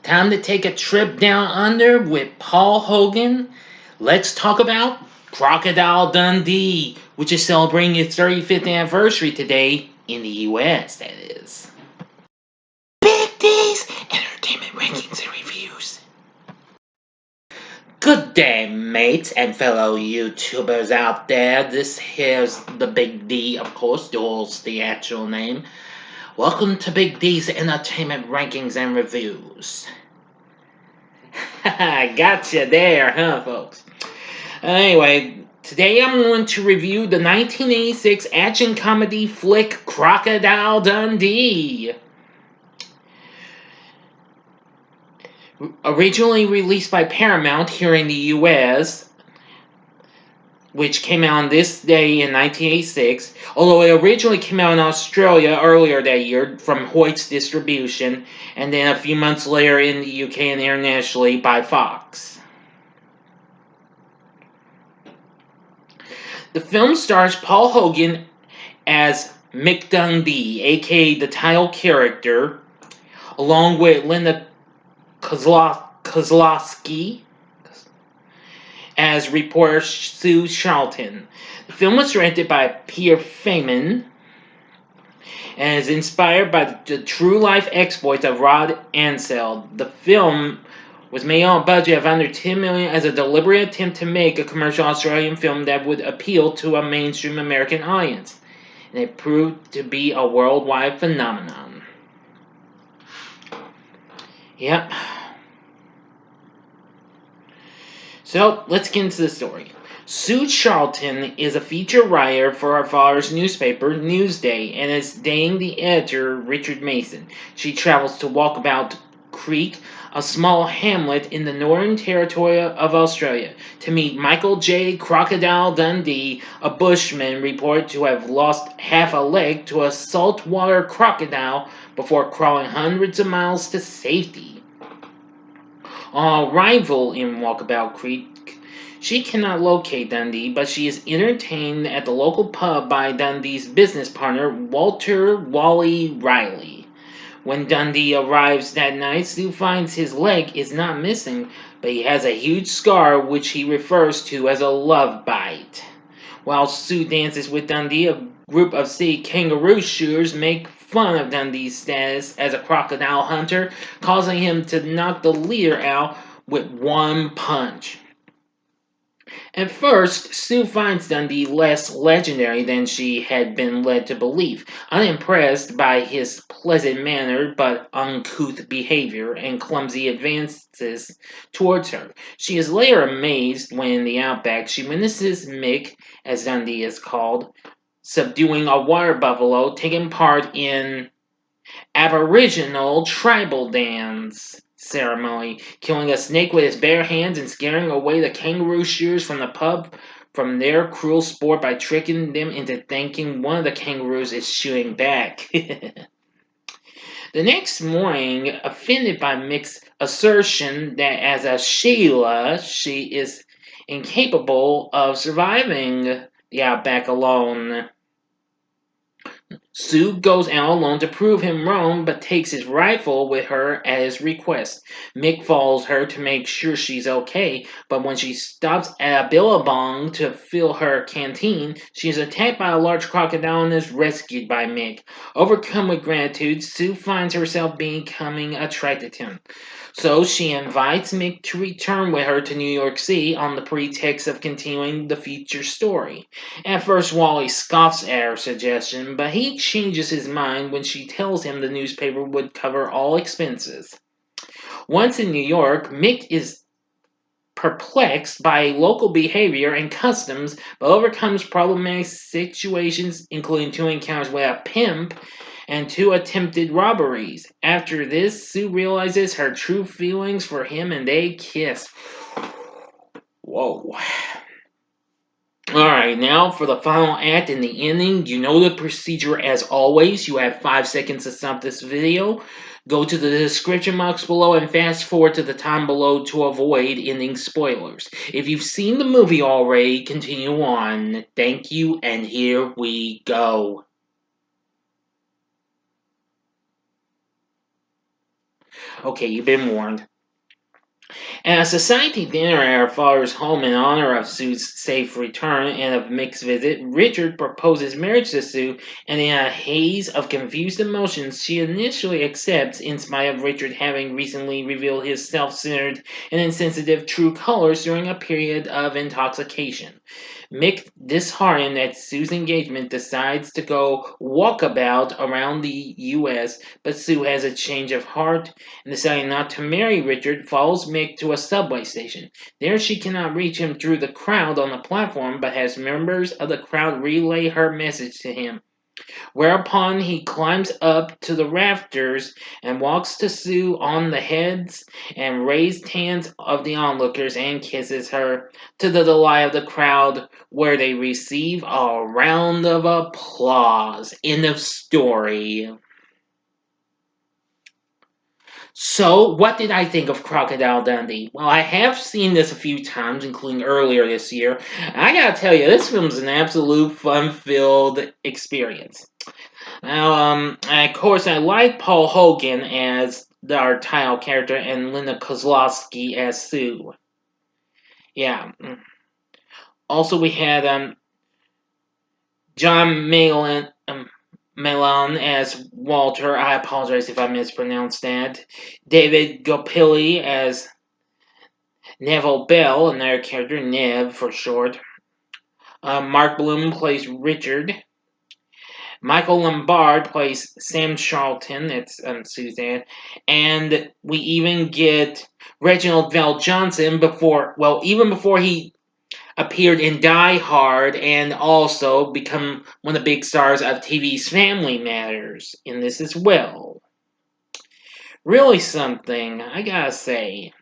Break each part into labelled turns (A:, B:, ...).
A: Time to take a trip down under with Paul Hogan. Let's talk about Crocodile Dundee, which is celebrating its 35th anniversary today in the US, that is. Big D's Entertainment Rankings and Reviews. Good day, mates and fellow YouTubers out there. This here's the Big D, of course, Duel's the actual name. Welcome to Big D's Entertainment Rankings and Reviews. Gotcha there, huh, folks? Anyway, today I'm going to review the 1986 action comedy flick Crocodile Dundee. Originally released by Paramount here in the US, which came out on this day in 1986, although it originally came out in Australia earlier that year from Hoyt's Distribution, and then a few months later in the UK and internationally by Fox. The film stars Paul Hogan as Mick Dundee, aka the title character, along with Linda Kozlowski as reporter Sue Charlton. The film was directed by Peter Feynman and is inspired by the true-life exploits of Rod Ansel. The film was made on a budget of under $10 million as a deliberate attempt to make a commercial Australian film that would appeal to a mainstream American audience, and it proved to be a worldwide phenomenon. Yep. So, let's get into the story. Sue Charlton is a feature writer for her father's newspaper, Newsday, and is dating the editor, Richard Mason. She travels to Walkabout Creek, a small hamlet in the Northern Territory of Australia, to meet Michael J. Crocodile Dundee, a bushman reported to have lost half a leg to a saltwater crocodile before crawling hundreds of miles to safety. On arrival in Walkabout Creek, she cannot locate Dundee, but she is entertained at the local pub by Dundee's business partner, Walter Wally Riley. When Dundee arrives that night, Sue finds his leg is not missing, but he has a huge scar which he refers to as a love bite. While Sue dances with Dundee, a group of city kangaroo shooters make fun of Dundee's status as a crocodile hunter, causing him to knock the leader out with one punch. At first, Sue finds Dundee less legendary than she had been led to believe, unimpressed by his pleasant manner but uncouth behavior and clumsy advances towards her. She is later amazed when in the outback she witnesses Mick, as Dundee is called, subduing a water buffalo, taking part in Aboriginal tribal dance ceremony, killing a snake with his bare hands and scaring away the kangaroo shearers from the pub from their cruel sport by tricking them into thinking one of the kangaroos is shooting back. The next morning, offended by Mick's assertion that as a Sheila, she is incapable of surviving the outback alone, Sue goes out alone to prove him wrong, but takes his rifle with her at his request. Mick follows her to make sure she's okay, but when she stops at a billabong to fill her canteen, she is attacked by a large crocodile and is rescued by Mick. Overcome with gratitude, Sue finds herself becoming attracted to him. So she invites Mick to return with her to New York City on the pretext of continuing the feature story. At first, Wally scoffs at her suggestion, but he changes his mind when she tells him the newspaper would cover all expenses. Once in New York, Mick is perplexed by local behavior and customs, but overcomes problematic situations, including 2 encounters with a pimp and 2 attempted robberies. After this, Sue realizes her true feelings for him and they kiss. Whoa. Alright, now for the final act and the ending. You know the procedure as always. You have 5 seconds to stop this video. Go to the description box below and fast forward to the time below to avoid ending spoilers. If you've seen the movie already, continue on. Thank you, and here we go. Okay, you've been warned. At a society dinner at her father's home in honor of Sue's safe return and of Mick's visit, Richard proposes marriage to Sue, and in a haze of confused emotions, she initially accepts, in spite of Richard having recently revealed his self-centered and insensitive true colors during a period of intoxication. Mick, disheartened at Sue's engagement, decides to go walkabout around the U.S., but Sue has a change of heart and, deciding not to marry Richard, follows Mick to a subway station. There she cannot reach him through the crowd on the platform, but has members of the crowd relay her message to him. Whereupon he climbs up to the rafters and walks to Sue on the heads and raised hands of the onlookers and kisses her, to the delight of the crowd, where they receive a round of applause. End of story. So, what did I think of Crocodile Dundee? Well, I have seen this a few times, including earlier this year. I gotta tell you, this film's an absolute fun-filled experience. Now, of course, I like Paul Hogan as our title character and Linda Kozlowski as Sue. Yeah. Also, we had John Malone as Walter. I apologize if I mispronounced that. David Gopili as Neville Bell, another character, Nev for short. Mark Bloom plays Richard. Michael Lombard plays Sam Charlton, that's Suzanne, and we even get Reginald Val Johnson even before he appeared in Die Hard and also become one of the big stars of TV's Family Matters in this as well. Really something, I gotta say.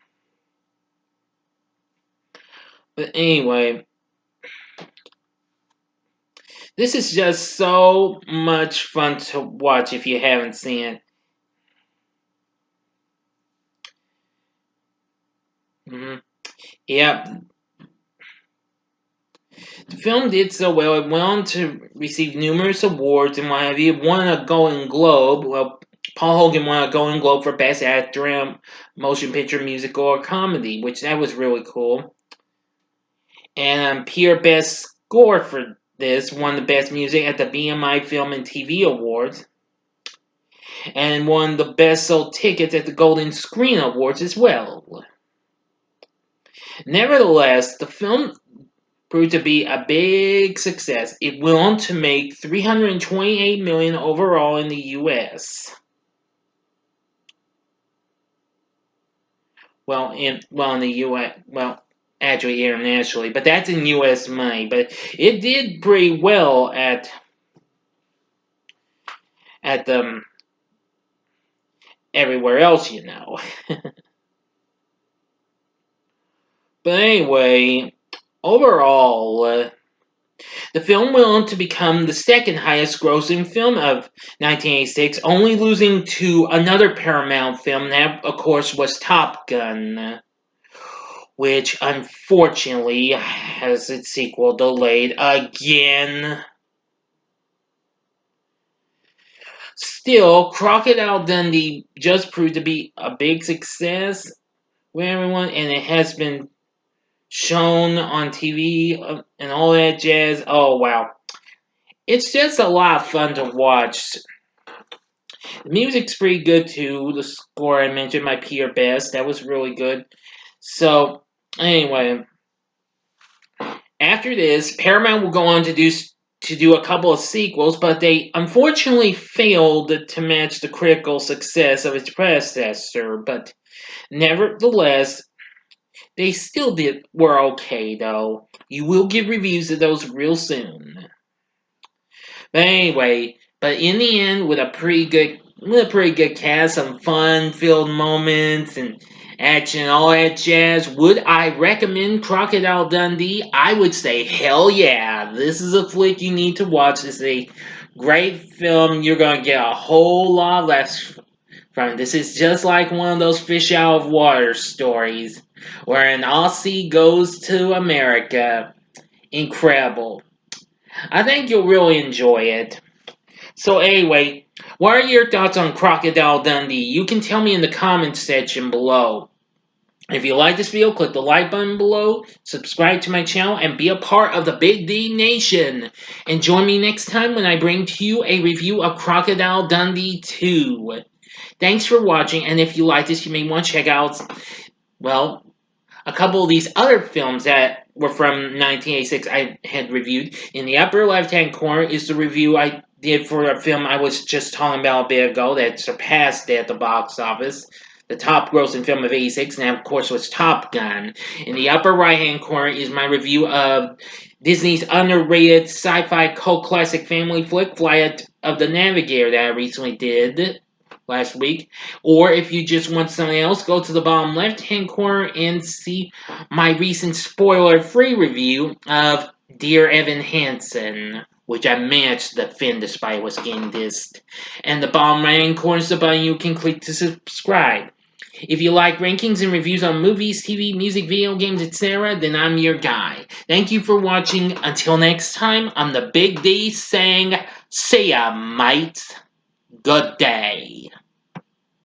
A: But anyway, this is just so much fun to watch if you haven't seen it. Yep. The film did so well, it went on to receive numerous awards and what have you. It won a Golden Globe. Well, Paul Hogan won a Golden Globe for Best Actor in a Motion Picture, Musical, or Comedy, which that was really cool. And Pierre Best Score for this won the Best Music at the BMI Film and TV Awards. And won the Best Sold Tickets at the Golden Screen Awards as well. Nevertheless, the film proved to be a big success. It went on to make $328 million overall in the U.S. In the U.S. Actually internationally, but that's in U.S. money. But it did pretty well at everywhere else, you know. But anyway, overall, the film went on to become the second highest grossing film of 1986, only losing to another Paramount film that, of course, was Top Gun, which unfortunately has its sequel delayed again. Still, Crocodile Dundee just proved to be a big success with everyone, and it has been shown on TV and all that jazz. Oh, wow. It's just a lot of fun to watch. The music's pretty good too. The score I mentioned by Pierre Best, that was really good. So, anyway, after this, Paramount will go on to do a couple of sequels, but they unfortunately failed to match the critical success of its predecessor. But nevertheless, they still were okay though. You will get reviews of those real soon. But anyway, in the end, with a pretty good cast, some fun-filled moments and action and all that jazz, would I recommend Crocodile Dundee? I would say hell yeah. This is a flick you need to watch. It's a great film. You're gonna get a whole lot less from it. This is just like one of those fish out of water stories where an Aussie goes to America. Incredible. I think you'll really enjoy it. So anyway, what are your thoughts on Crocodile Dundee? You can tell me in the comments section below. If you like this video, click the like button below, subscribe to my channel, and be a part of the Big D Nation. And join me next time when I bring to you a review of Crocodile Dundee 2. Thanks for watching, and if you like this, you may want to check out, well, a couple of these other films that were from 1986 I had reviewed. In the upper left-hand corner is the review I did for a film I was just talking about a bit ago that surpassed at the box office. The top grossing film of 86, and that, of course, was Top Gun. In the upper right-hand corner is my review of Disney's underrated sci-fi cult classic family flick, Flight of the Navigator, that I recently did last week. Or if you just want something else, go to the bottom left-hand corner and see my recent spoiler-free review of Dear Evan Hansen, which I managed to defend despite it was getting dissed. And the bottom right-hand corner is the button you can click to subscribe. If you like rankings and reviews on movies, TV, music, video games, etc., then I'm your guy. Thank you for watching. Until next time, I'm the Big D saying, see ya, mates. Good day.